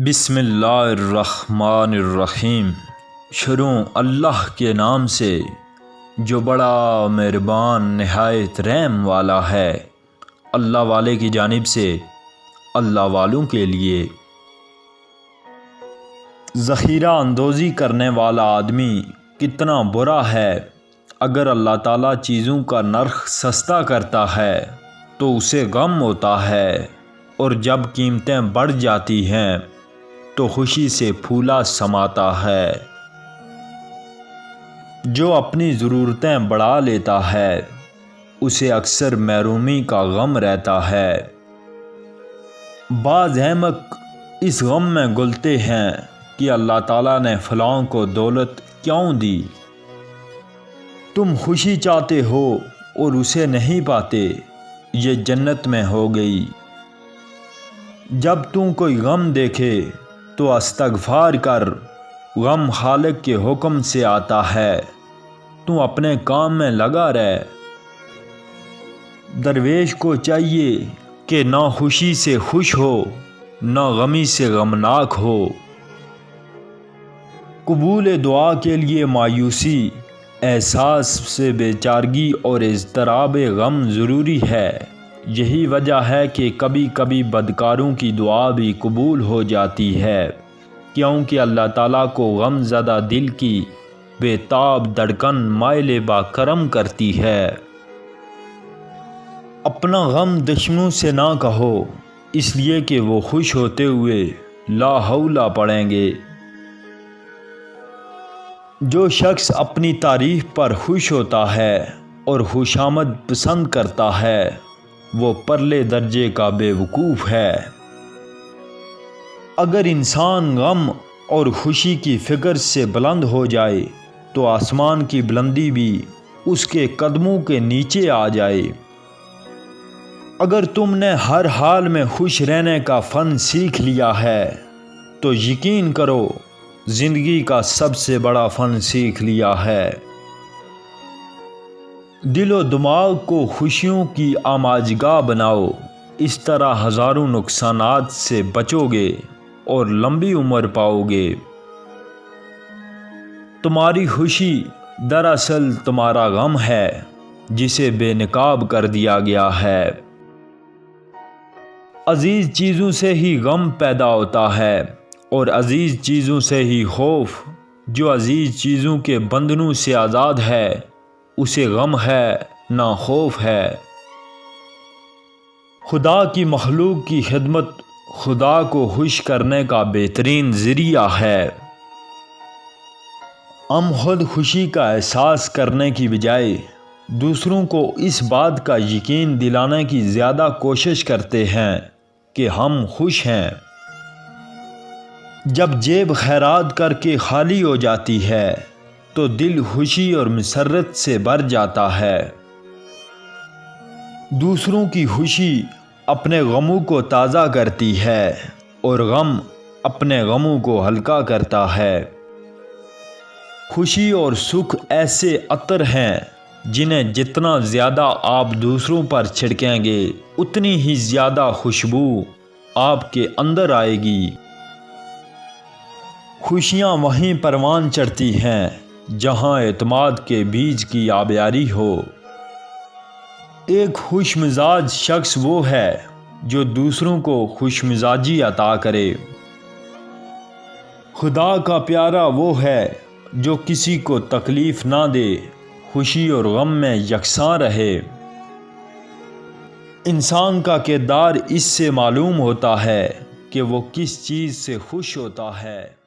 بسم اللہ الرحمن الرحیم۔ شروع اللہ کے نام سے جو بڑا مہربان نہایت رحم والا ہے۔ اللہ والے کی جانب سے اللہ والوں کے لیے۔ ذخیرہ اندوزی کرنے والا آدمی کتنا برا ہے۔ اگر اللہ تعالیٰ چیزوں کا نرخ سستا کرتا ہے تو اسے غم ہوتا ہے، اور جب قیمتیں بڑھ جاتی ہیں تو خوشی سے پھولا سماتا ہے۔ جو اپنی ضرورتیں بڑھا لیتا ہے اسے اکثر محرومی کا غم رہتا ہے۔ بعض احمق اس غم میں گلتے ہیں کہ اللہ تعالیٰ نے فلاں کو دولت کیوں دی۔ تم خوشی چاہتے ہو اور اسے نہیں پاتے، یہ جنت میں ہو گئی۔ جب تم کوئی غم دیکھے تو استغفار کر، غم خالق کے حکم سے آتا ہے۔ تم اپنے کام میں لگا رہ۔ درویش کو چاہیے کہ نہ خوشی سے خوش ہو نہ غمی سے غمناک ہو۔ قبول دعا کے لیے مایوسی، احساس سے بے چارگی اور اضطراب غم ضروری ہے۔ یہی وجہ ہے کہ کبھی کبھی بدکاروں کی دعا بھی قبول ہو جاتی ہے، کیونکہ اللہ تعالیٰ کو غم زدہ دل کی بے تاب دھڑکن مائل با کرم کرتی ہے۔ اپنا غم دشمنوں سے نہ کہو، اس لیے کہ وہ خوش ہوتے ہوئے لا حول پڑھیں گے۔ جو شخص اپنی تعریف پر خوش ہوتا ہے اور خوشامد پسند کرتا ہے وہ پرلے درجے کا بے وقوف ہے۔ اگر انسان غم اور خوشی کی فکر سے بلند ہو جائے تو آسمان کی بلندی بھی اس کے قدموں کے نیچے آ جائے۔ اگر تم نے ہر حال میں خوش رہنے کا فن سیکھ لیا ہے تو یقین کرو زندگی کا سب سے بڑا فن سیکھ لیا ہے۔ دل و دماغ کو خوشیوں کی آماجگاہ بناؤ، اس طرح ہزاروں نقصانات سے بچو گے اور لمبی عمر پاؤ گے۔ تمہاری خوشی دراصل تمہارا غم ہے جسے بے نقاب کر دیا گیا ہے۔ عزیز چیزوں سے ہی غم پیدا ہوتا ہے اور عزیز چیزوں سے ہی خوف۔ جو عزیز چیزوں کے بندھنوں سے آزاد ہے اسے غم ہے نہ خوف ہے۔ خدا کی مخلوق کی خدمت خدا کو خوش کرنے کا بہترین ذریعہ ہے۔ ہم خود خوشی کا احساس کرنے کی بجائے دوسروں کو اس بات کا یقین دلانے کی زیادہ کوشش کرتے ہیں کہ ہم خوش ہیں۔ جب جیب خیرات کر کے خالی ہو جاتی ہے تو دل خوشی اور مسرت سے بھر جاتا ہے۔ دوسروں کی خوشی اپنے غموں کو تازہ کرتی ہے اور غم اپنے غموں کو ہلکا کرتا ہے۔ خوشی اور سکھ ایسے عطر ہیں جنہیں جتنا زیادہ آپ دوسروں پر چھڑکیں گے اتنی ہی زیادہ خوشبو آپ کے اندر آئے گی۔ خوشیاں وہیں پروان چڑھتی ہیں جہاں اعتماد کے بیج کی آبیاری ہو۔ ایک خوش مزاج شخص وہ ہے جو دوسروں کو خوش مزاجی عطا کرے۔ خدا کا پیارا وہ ہے جو کسی کو تکلیف نہ دے، خوشی اور غم میں یکساں رہے۔ انسان کا کردار اس سے معلوم ہوتا ہے کہ وہ کس چیز سے خوش ہوتا ہے۔